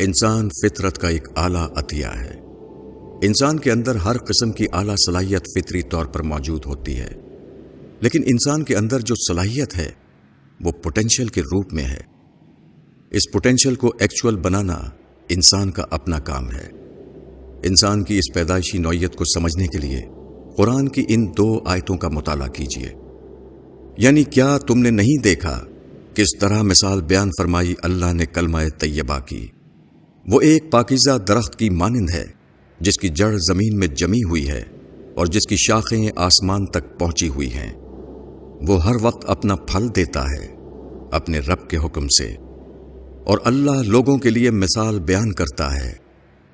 انسان فطرت کا ایک اعلیٰ عطیہ ہے۔ انسان کے اندر ہر قسم کی اعلیٰ صلاحیت فطری طور پر موجود ہوتی ہے، لیکن انسان کے اندر جو صلاحیت ہے وہ پوٹینشل کے روپ میں ہے۔ اس پوٹینشل کو ایکچول بنانا انسان کا اپنا کام ہے۔ انسان کی اس پیدائشی نوعیت کو سمجھنے کے لیے قرآن کی ان 2 آیتوں کا مطالعہ کیجیے۔ یعنی کیا تم نے نہیں دیکھا کس طرح مثال بیان فرمائی اللہ نے کلمہ طیبہ کی؟ وہ ایک پاکیزہ درخت کی مانند ہے جس کی جڑ زمین میں جمی ہوئی ہے اور جس کی شاخیں آسمان تک پہنچی ہوئی ہیں۔ وہ ہر وقت اپنا پھل دیتا ہے اپنے رب کے حکم سے، اور اللہ لوگوں کے لیے مثال بیان کرتا ہے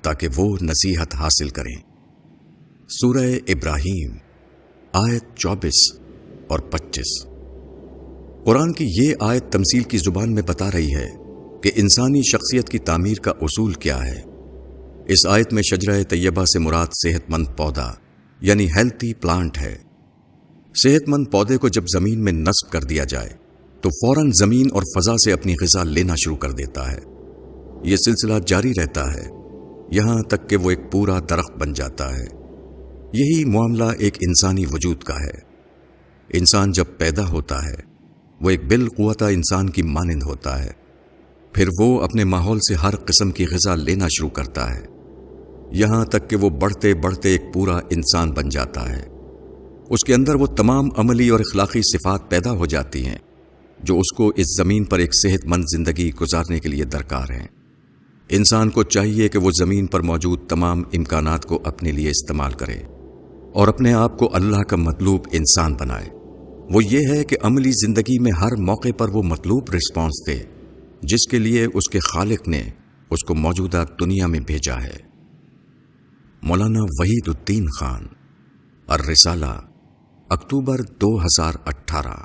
تاکہ وہ نصیحت حاصل کریں۔ سورہ ابراہیم آیت 24 اور 25۔ قرآن کی یہ آیت تمثیل کی زبان میں بتا رہی ہے کہ انسانی شخصیت کی تعمیر کا اصول کیا ہے۔ اس آیت میں شجرہ طیبہ سے مراد صحت مند پودا یعنی ہیلتھی پلانٹ ہے۔ صحت مند پودے کو جب زمین میں نصب کر دیا جائے تو فوراً زمین اور فضا سے اپنی غذا لینا شروع کر دیتا ہے۔ یہ سلسلہ جاری رہتا ہے یہاں تک کہ وہ ایک پورا درخت بن جاتا ہے۔ یہی معاملہ ایک انسانی وجود کا ہے۔ انسان جب پیدا ہوتا ہے وہ ایک بالقوۃ انسان کی مانند ہوتا ہے، پھر وہ اپنے ماحول سے ہر قسم کی غذا لینا شروع کرتا ہے، یہاں تک کہ وہ بڑھتے بڑھتے ایک پورا انسان بن جاتا ہے۔ اس کے اندر وہ تمام عملی اور اخلاقی صفات پیدا ہو جاتی ہیں جو اس کو اس زمین پر ایک صحت مند زندگی گزارنے کے لیے درکار ہیں۔ انسان کو چاہیے کہ وہ زمین پر موجود تمام امکانات کو اپنے لیے استعمال کرے اور اپنے آپ کو اللہ کا مطلوب انسان بنائے۔ وہ یہ ہے کہ عملی زندگی میں ہر موقع پر وہ مطلوب رسپانس دے جس کے لیے اس کے خالق نے اس کو موجودہ دنیا میں بھیجا ہے۔ مولانا وحید الدین خان، الرسالہ، اکتوبر 2018۔